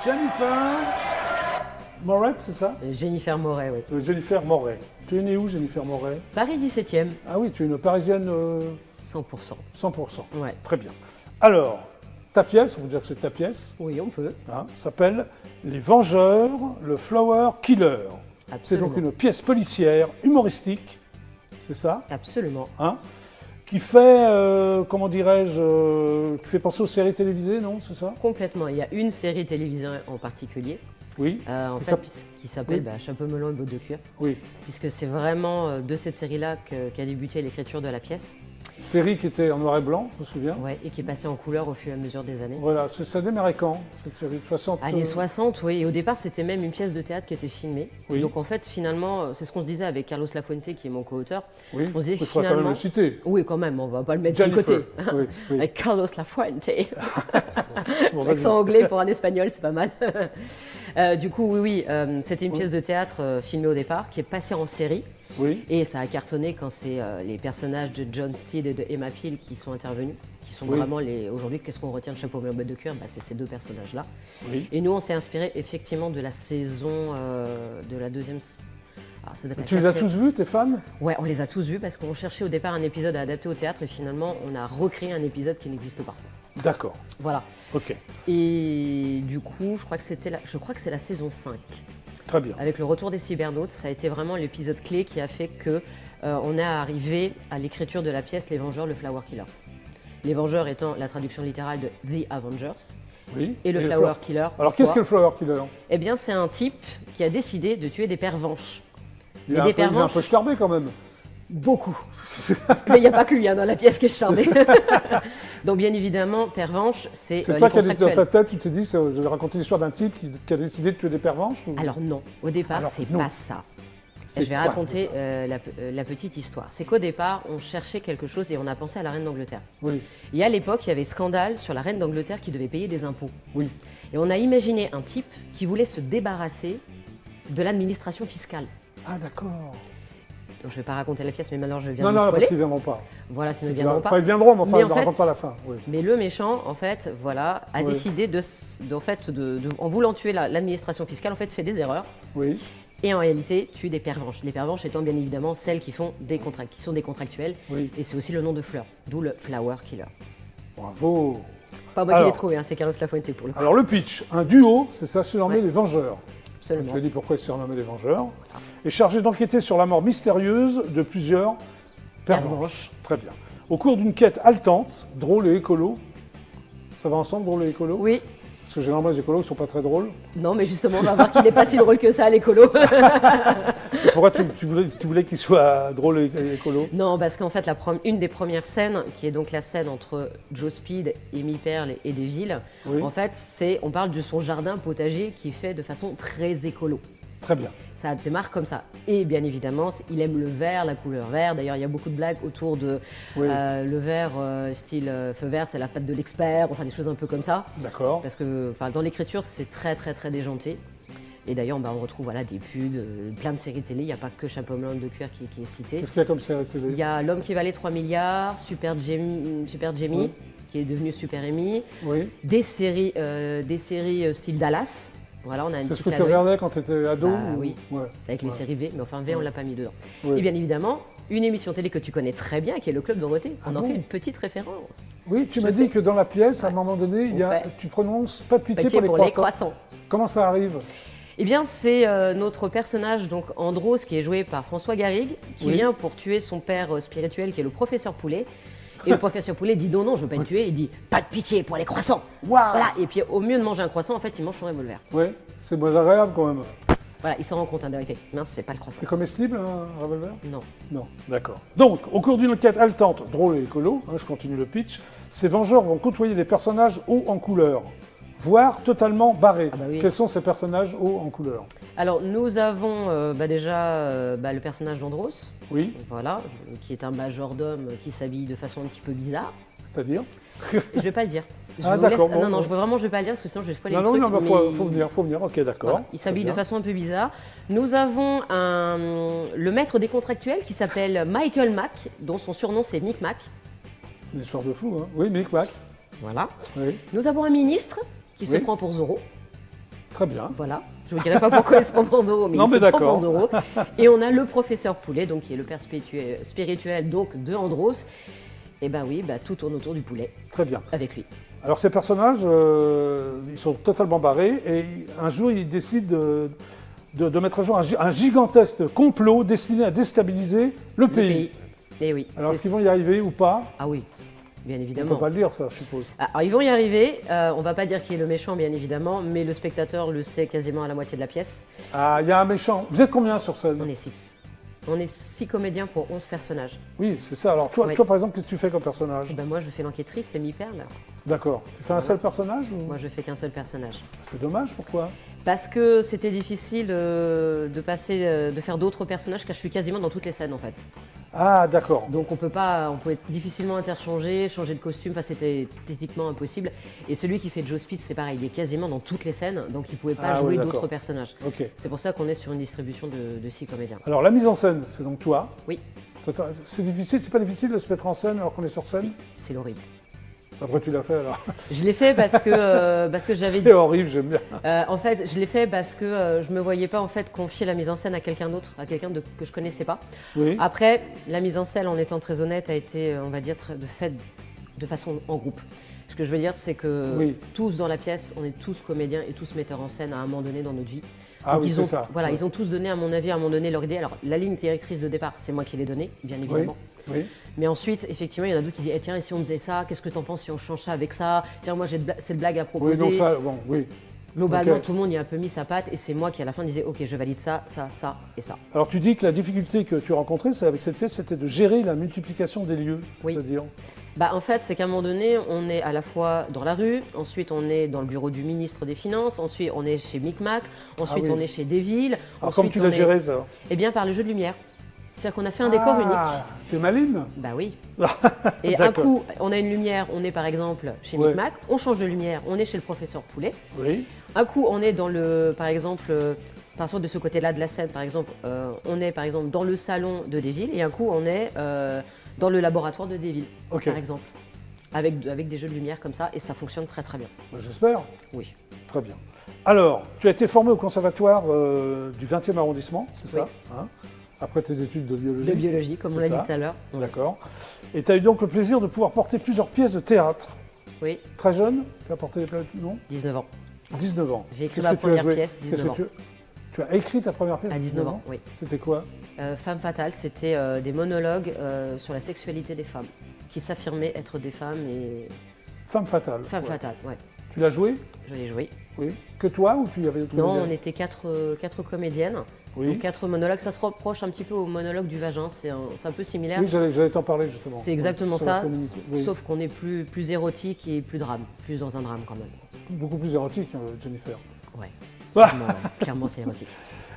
Jennifer Moret, c'est ça? Jennifer Moret, oui. Jennifer Moret. Tu es née où, Jennifer Moret? Paris 17e. Ah oui, tu es une Parisienne 100%. 100%. Ouais. Très bien. Alors, ta pièce, on va dire que c'est ta pièce, Oui, on peut. hein, s'appelle Les Vengeurs, le Flower Killer. C'est Absolument. donc une pièce policière, humoristique, c'est ça, Absolument. hein, qui fait, comment dirais-je, qui fait penser aux séries télévisées, non, c'est ça? Complètement. Il y a une série télévisée en particulier, Oui, en Qui fait, s'appelle- qui s'appelle Oui. Chapeau melon et bottes de cuir, oui. puisque c'est vraiment de cette série-là qu'a débuté l'écriture de la pièce, Série qui était en noir et blanc, je me souviens. ouais, et qui est passée en couleur au fur et à mesure des années. Voilà, ça démarrait quand, cette série? 60 Années 60, oui, et au départ c'était même une pièce de théâtre qui était filmée. Oui. Donc en fait finalement, c'est ce qu'on se disait avec Carlos Lafuente qui est mon co-auteur. Oui, On se disait il faudra quand même finalement... le citer. Oui quand même, on va pas le mettre de Jennifer. côté. Oui, oui. Avec Carlos Lafuente. Bon, vas-y. L'accent anglais pour un espagnol, c'est pas mal. Du coup, oui, c'était une pièce de théâtre filmée au départ, qui est passée en série. Oui, Et ça a cartonné quand c'est les personnages de John Steed et de Emma Peel qui sont intervenus, qui sont Oui. vraiment les... Aujourd'hui, qu'est-ce qu'on retient de Chapeau melon et bottes de cuir? C'est ces deux personnages-là. oui. Et nous, on s'est inspiré effectivement de la saison de la deuxième... Alors, ça doit être la Tu les as quatrième. tous vus, tes fans? Ouais, on les a tous vus parce qu'on cherchait au départ un épisode à adapter au théâtre et finalement, on a recréé un épisode qui n'existe pas. D'accord, Voilà. ok, Et du coup, je crois que c'est la saison 5. très bien. Avec le retour des cybernautes, ça a été vraiment l'épisode clé qui a fait que on est arrivé à l'écriture de la pièce Les Vengeurs, le Flower Killer. Les Vengeurs étant la traduction littérale de The Avengers Oui. et le Flower Killer. Alors, qu'est-ce que le pourquoi Flower Killer? Eh bien, c'est un type qui a décidé de tuer des pervenches. Il Mais est un des peu- il est un pervenches, peu starbé quand même. beaucoup. Mais il n'y a pas que lui hein, dans la pièce qui est charmé. Donc, bien évidemment, pervenche, c'est C'est les toi qui as dans ta contractuels. tête, tu te dis, je vais raconter l'histoire d'un type qui a décidé de tuer des pervenches ou... Alors non, au départ, Alors, c'est non. pas ça. C'est Je vais quoi, raconter la petite histoire. C'est qu'au départ, on cherchait quelque chose et on a pensé à la reine d'Angleterre. Oui, Et à l'époque, il y avait scandale sur la reine d'Angleterre qui devait payer des impôts. oui. Et on a imaginé un type qui voulait se débarrasser de l'administration fiscale. Ah, d'accord. Donc, je ne vais pas raconter la pièce, mais maintenant je viens Non, de non, spoiler. parce qu'ils ne viendront pas. Voilà, sinon ils ne viendront Enfin, pas. ils viendront, mais enfin, Mais ils en ne fait- racontent pas la fin. Oui. Mais le méchant, en fait, voilà, a Oui. décidé en voulant tuer l'administration fiscale, en fait, fait des erreurs. Oui, Et en réalité, tue des pervenches. Les pervenches étant bien évidemment celles qui sont des contractuels. oui. Et c'est aussi le nom de fleur, d'où le Flower Killer. Bravo. Pas moi qui Alors. l'ai trouvé, hein, c'est Carlos Lafuente pour le coup. Alors, le pitch, un duo, c'est ça, surnommé Ouais. les Vengeurs. Absolument. Je te dis pourquoi ils se surnommaient les Vengeurs. Est chargé d'enquêter sur la mort mystérieuse de plusieurs pervenches. Très bien. Au cours d'une quête haletante, drôle et écolo. Ça va ensemble, drôle et écolo? Oui, Parce que généralement, les écolos ne sont pas très drôles. non, mais justement, on va voir qu'il n'est pas si drôle que ça, l'écolo. Et pourquoi tu voulais qu'il soit drôle et écolo? Non, parce qu'en fait, une des premières scènes, qui est donc la scène entre Joe Speed, Amy Pearl et Deville, Oui. en fait, on parle de son jardin potager qui est fait de façon très écolo. Très bien. Ça démarre comme ça. Et bien évidemment, il aime le vert, la couleur vert. D'ailleurs, il y a beaucoup de blagues autour de Oui. le vert, style feu vert, c'est la patte de l'expert, enfin des choses un peu comme ça. D'accord. Parce que dans l'écriture, c'est très très très déjanté. Et d'ailleurs, on retrouve voilà, des pubs, plein de séries télé. Il n'y a pas que Chapeau melon de cuir qui est cité. Qu'est-ce qu'il y a comme série télé? Il y a L'homme qui valait 3 milliards, Super Jamie, Oui. qui est devenu Super Amy, Oui. des séries style Dallas. Voilà, on a une C'est ce petite que tu clin d'œil regardais quand tu étais ado? Bah ou- oui. Ouais. avec les Ouais. séries V, mais enfin V, on l'a pas mis dedans. Oui. Et bien évidemment, une émission télé que tu connais très bien, qui est le Club Dorothée. On Ah en bon fait une petite référence. Oui, tu Je m'as dit fais. que dans la pièce, à un moment donné, On fait. tu prononces pas de pitié Pitié pour les croissants. Comment ça arrive? Eh bien, c'est notre personnage, donc Andros, qui est joué par François Garrigue, qui Oui. vient pour tuer son père spirituel, qui est le professeur Poulet. Et le professeur Poulet dit non, je veux pas le tuer. Il dit pas de pitié pour les croissants. Waouh! Voilà. Et puis, au mieux de manger un croissant, en fait, il mange son revolver. Oui, c'est moins agréable quand même. Voilà, il s'en rend compte, hein, d'ailleurs, il fait mince, c'est pas le croissant. C'est comestible un revolver? Non. Non, d'accord. Donc, au cours d'une enquête haletante, drôle et écolo, je continue le pitch, ces Vengeurs vont côtoyer des personnages hauts en couleur, voire totalement barrés. Ah bah oui. Quels sont ces personnages hauts en couleur? Alors, nous avons déjà le personnage d'Andros. Oui, Voilà, qui est un majordome qui s'habille de façon un petit peu bizarre. c'est-à-dire? Je vais pas le dire. Je Ah, vous d'accord, laisse- bon, non, non, bon. je veux vraiment, je vais pas le dire parce que sinon je vais spoiler Non, le non, truc. non, bah, mais faut venir, d'accord, voilà, il très s'habille de bien. façon un peu bizarre. Nous avons le maître des contractuels qui s'appelle Michael Mack, dont son surnom c'est Mick Mack. C'est une histoire de fou, hein? Oui, Mick Mac. Voilà. Oui. Nous avons un ministre qui se Oui. prend pour Zorro. Très bien. Voilà. Je ne vous dirai pas pourquoi il se prend pour Zorro, mais Non, il mais se prend d'accord. pour Zorro. Et on a le professeur Poulet, donc, qui est le père spirituel donc, de Andros. Et ben oui, tout tourne autour du poulet Très bien. avec lui. Alors ces personnages, ils sont totalement barrés et un jour ils décident de mettre à jour un gigantesque complot destiné à déstabiliser le pays. Et oui. Alors est-ce qu'ils vont y arriver ou pas? Ah oui, bien On ne évidemment. peut pas le dire ça, je suppose. Alors, ils vont y arriver. On va pas dire qui est le méchant, bien évidemment, mais le spectateur le sait quasiment à la moitié de la pièce. Ah, il y a un méchant. Vous êtes combien sur scène? On est 6. On est 6 comédiens pour 11 personnages. Oui, c'est ça. Alors toi, Oui. toi par exemple, qu'est-ce que tu fais comme personnage? Ben moi, je fais l'enquêtrice, c'est Mi-Perle. D'accord. Tu fais un seul personnage ou... Moi, je fais qu'un seul personnage. C'est dommage, pourquoi? Parce que c'était difficile de faire d'autres personnages, car je suis quasiment dans toutes les scènes en fait. Ah, d'accord. Donc on pouvait difficilement interchanger, changer de costume, enfin c'était techniquement impossible. Et celui qui fait Joe Speed, c'est pareil, il est quasiment dans toutes les scènes, donc il ne pouvait pas Ah jouer oui, d'autres d'accord. personnages. Ok. C'est pour ça qu'on est sur une distribution de 6 comédiens. Alors la mise en scène, c'est donc toi. Oui, C'est difficile, c'est pas difficile de se mettre en scène alors qu'on est sur scène? si, c'est horrible. Après tu l'as fait alors. Je l'ai fait parce que j'avais... C'est horrible, j'aime bien. En fait, je l'ai fait parce que je me voyais pas en fait confier la mise en scène à quelqu'un d'autre, à quelqu'un que je connaissais pas. Oui. Après, la mise en scène, en étant très honnête, a été, on va dire, faite de façon en groupe. Ce que je veux dire, c'est que Oui. tous dans la pièce, on est tous comédiens et tous metteurs en scène à un moment donné dans notre vie. Ah Donc oui, ils c'est ont, ça. voilà, Ouais. ils ont tous donné, à mon avis, à un moment donné leur idée. Alors, la ligne directrice de départ, c'est moi qui l'ai donnée, bien évidemment. Oui. Mais ensuite, effectivement, il y en a d'autres qui disent tiens, et si on faisait ça, qu'est-ce que t'en penses si on change ça avec ça? Tiens, moi, j'ai cette blague à Oui, proposer. donc ça, bon, oui. Globalement, Ok. tout le monde y a un peu mis sa patte et c'est moi qui, à la fin, disais ok, je valide ça, ça, ça et ça. Alors tu dis que la difficulté que tu rencontrais, c'est avec cette pièce, c'était de gérer la multiplication des lieux. Oui. C'est-à-dire. En fait, c'est qu'à un moment donné, on est à la fois dans la rue, ensuite on est dans le bureau du ministre des Finances, ensuite on est chez Micmac, ensuite oui. on est chez Deville. Alors ensuite, comment tu l'as on est- géré ça? Eh bien, par le jeu de lumière. C'est-à-dire qu'on a fait un décor unique. T'es maline? Bah oui. Et un D'accord. coup, on a une lumière, on est par exemple chez Ouais. Micmac, on change de lumière, on est chez le professeur Poulet. Oui. Un coup, on est par exemple, par exemple de ce côté-là de la scène, par exemple, on est par exemple dans le salon de Deville, et un coup, on est dans le laboratoire de Deville, Ok. par exemple, avec des jeux de lumière comme ça, et ça fonctionne très très bien. Bah, j'espère. Oui. Très bien. Alors, tu as été formé au conservatoire du 20e arrondissement, c'est ça hein? Après tes études de biologie. De biologie, comme on c'est l'a ça dit tout à l'heure. D'accord. Et tu as eu donc le plaisir de pouvoir porter plusieurs pièces de théâtre. Oui, Très jeune, tu as porté non 19 ans. 19 ans. J'ai écrit Qu'est-ce ma que tu as première joué pièce, Qu'est-ce 19 ans. que tu as écrit ta première pièce À 19 ans, oui. C'était quoi? Femme fatale, c'était des monologues sur la sexualité des femmes, qui s'affirmaient être des femmes et... Femme fatale. Femme Ouais. fatale, ouais. Tu l'as joué? Je l'ai joué. Oui. Que toi ou tu y avais d'autres Non, comédiens on était quatre comédiennes, Oui. donc 4 monologues. Ça se rapproche un petit peu au monologue du vagin, c'est un peu similaire. Oui, j'allais t'en parler justement. C'est exactement Ouais, sur la ça, féminité. Oui. sauf qu'on est plus érotique et plus drame, plus dans un drame quand même. Beaucoup plus érotique, Jennifer. Ouais, Ah clairement c'est érotique.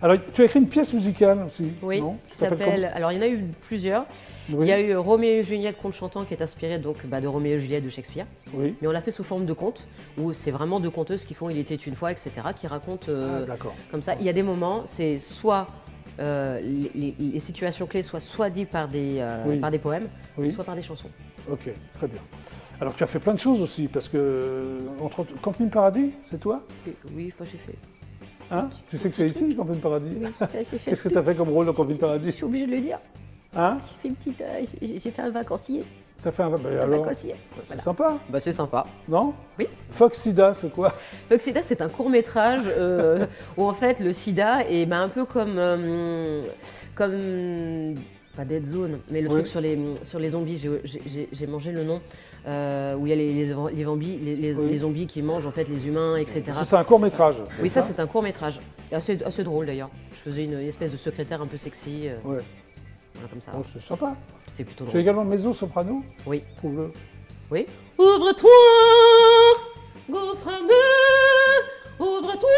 Alors, tu as écrit une pièce musicale aussi, Oui, non? qui s'appelle. Alors il y en a eu plusieurs. Oui. Il y a eu Roméo et Juliette, conte chantant, qui est inspiré donc de Roméo et Juliette de Shakespeare. Oui. Mais on l'a fait sous forme de conte, où c'est vraiment deux conteuses qui font Il était une fois, etc., qui racontent Ah, d'accord. comme ça. Il y a des moments, c'est soit les situations clés, soit dites par Oui. par des poèmes, Oui. soit par des chansons. Ok, très bien. Alors, tu as fait plein de choses aussi, parce que entre autres, Camping Paradis, c'est toi? Oui, enfin j'ai fait. Hein? Tu sais que c'est ici, Camping Paradis? Oui, c'est ça, j'ai fait. Qu'est-ce que tu as fait comme rôle dans Camping Je Paradis? suis obligée de le dire. Hein? J'ai fait une petite, j'ai fait un vacancier. T'as fait un... Bah, Un alors, vacancier. c'est Voilà. sympa, Bah c'est sympa. non? Oui. Fox Sida, c'est quoi? Foxida, c'est un court métrage où en fait le sida est un peu comme pas Dead Zone, mais le Oui. truc sur les zombies. J'ai mangé le nom où il y a les zombies, Oui. les zombies qui mangent en fait les humains, etc. Parce que c'est un court métrage. Oui, ça c'est un court métrage, assez drôle d'ailleurs. Je faisais une espèce de secrétaire un peu sexy, Ouais. voilà, comme ça. Oh, c'est sympa. C'était plutôt Tu as drôle. également mezzo-soprano? Oui, Trouve-le. oui. Ouvre-toi, gaufre-moi, ouvre-toi.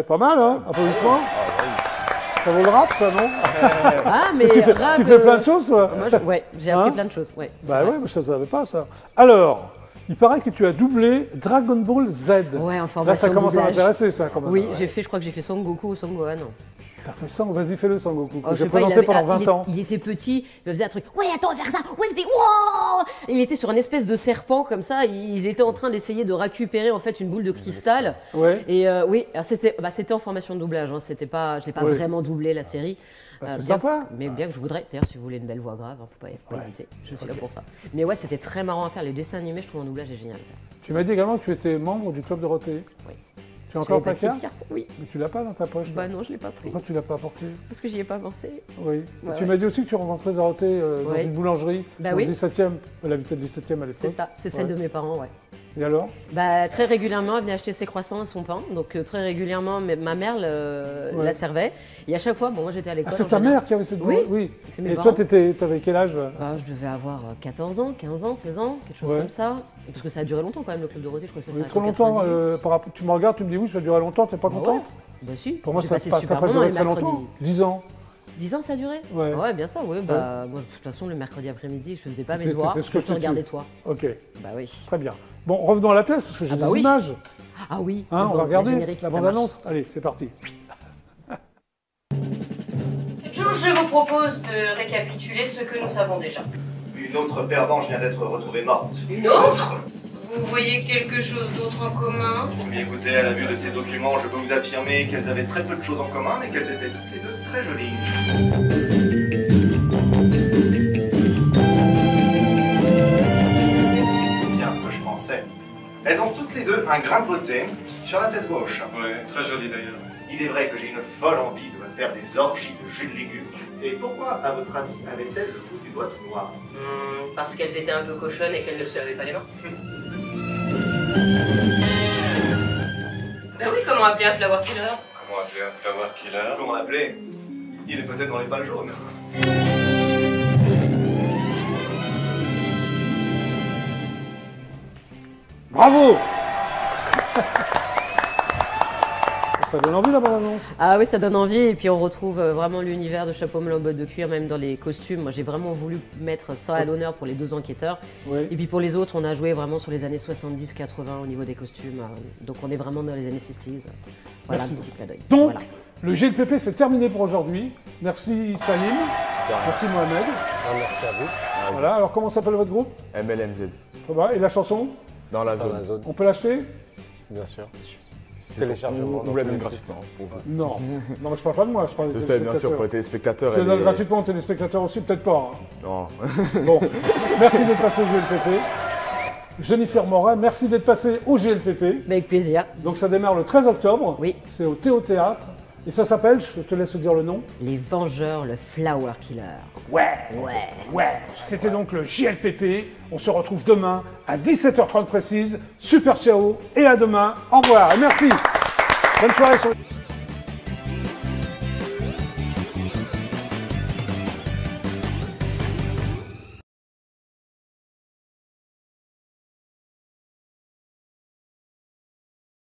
Pas mal, hein? Applaudissements. Ça vaut le rap, ça, non? Ah mais tu fais, rap, tu fais plein de choses, toi? Moi, ouais, j'ai appris Hein plein de choses. Ouais, c'est Bah vrai. ouais, mais je ne savais pas ça. Alors, il paraît que tu as doublé Dragon Ball Z. Ouais, en Là, formation ça commence à doublage. m'intéresser, ça, quand même. Oui, Ouais. je crois que j'ai fait Son Goku ou Son Gohan. T'as fait Sang, vas-y fais le Sangoku. Oh, je J'ai sais pas, présenté pendant 20 ans. Il était petit, il faisait un truc. Ouais, attends, on va faire ça. Ouais, il faisait. Wow. Il était sur une espèce de serpent comme ça. Ils étaient en train d'essayer de récupérer en fait une boule de cristal. Ouais. Et oui, c'était en formation de doublage. Hein, c'était pas, je l'ai pas Ouais. vraiment doublé la série. C'est bien sympa. Mais bien que je voudrais. D'ailleurs, si vous voulez une belle voix grave, faut pas hésiter. Je suis là pour ça. Mais ouais, c'était très marrant à faire. Les dessins animés, je trouve en doublage est génial à faire. Tu m'as dit également que tu étais membre du club Dorothée. Oui. Tu as encore J'avais ta petite carte? carte. Oui. Mais tu l'as pas dans ta poche? Bah non, je l'ai pas pris. Pourquoi tu l'as pas apporté? Parce que j'y ai pas pensé. Oui. Ouais, Tu ouais. m'as dit aussi que tu rencontrais Dorothée dans Ouais. une boulangerie, Bah dans oui. le 17e. Elle habitait le 17e à l'époque. C'est ça. C'est celle Ouais. de mes parents, ouais. Et alors? Bah, très régulièrement, elle venait acheter ses croissants et son pain. Donc, très régulièrement, ma mère la servait. Et à chaque fois, bon, moi j'étais à l'école. Ah, c'est en ta général. mère qui avait cette Oui. Oui. C'est mes Et parents. toi, t'avais quel âge? Bah, je devais avoir 14 ans, 15 ans, 16 ans, quelque chose Ouais. comme ça. Parce que ça a duré longtemps quand même, le club Dorothée. Je crois que ça Oui, s'arrête trop en longtemps. 98. Tu me regardes, tu me dis oui, ça a duré longtemps, t'es pas Bah content? ouais. Bah si. Pour moi, J'ai ça passé n'a super pas moments duré les très mercredis. longtemps. 10 ans. 10 ans ça a duré? Ouais. Ouais, bien ça, oui. Bah, moi, de toute façon, le mercredi après-midi, je faisais pas mes Tu devoirs. fais ce que Je te tu regardais veux. toi. Ok, Bah oui. très bien. Bon, revenons à la pièce, parce que j'ai Ah bah des oui. images. Ah oui. Hein, Bon, on va regarder générique, la ça bande-annonce. Allez, c'est parti. Toujours, je vous propose de récapituler ce que nous savons déjà. Une autre perdante vient d'être retrouvée morte. Une autre? Vous voyez quelque chose d'autre en commun? Mais écoutez, à la vue de ces documents, je peux vous affirmer qu'elles avaient très peu de choses en commun, mais qu'elles étaient toutes les deux très jolies. Bien ce que je pensais. Elles ont toutes les deux un grain de beauté sur la fesse gauche. Ouais, très joli d'ailleurs. Il est vrai que j'ai une folle envie de me faire des orgies de jus de légumes. Et pourquoi, à votre avis, avaient-elles le goût du doigt tout noir? Parce qu'elles étaient un peu cochonnes et qu'elles ne se lavaient pas les mains. Bah oui, comment appeler un flower killer? Comment appeler un flower killer? Comment l'appeler? Il est peut-être dans les balles jaunes. Bravo. Ça donne envie la bande-annonce. Ah oui, ça donne envie. Et puis on retrouve vraiment l'univers de Chapeau melon bottes de cuir, même dans les costumes. Moi, j'ai vraiment voulu mettre ça à l'honneur pour les deux enquêteurs. Oui. Et puis pour les autres, on a joué vraiment sur les années 70-80 au niveau des costumes. Donc on est vraiment dans les années 60s. Voilà, Merci. un petit clin d'œil. Donc, Voilà. le GLPP, c'est terminé pour aujourd'hui. Merci Salim. Merci Mohamed. Merci à vous. Voilà, alors comment s'appelle votre groupe? MLMZ. Ça va. Et la chanson? Dans la Dans zone. la zone, On peut l'acheter? bien sûr. C'est Téléchargement. Vous la donnez gratuitement. Non. Non, mais je parle pas de moi, je parle Je des sais, bien sûr, téléspectateurs. pour les téléspectateurs. Tu la elle donnes est- gratuitement aux téléspectateurs aussi, peut-être pas. Hein. Non. Bon, merci d'être passé au GLPP. Jennifer Morin, merci d'être passé au GLPP. Mais avec plaisir. Donc ça démarre le 13 octobre. Oui. C'est au Théo Théâtre. Et ça s'appelle, je te laisse dire le nom. Les Vengeurs, le Flower Killer. Ouais. Ouais. C'était donc le JLPP. On se retrouve demain à 17h30 précise. Super ciao et à demain. Au revoir et merci. Bonne soirée sur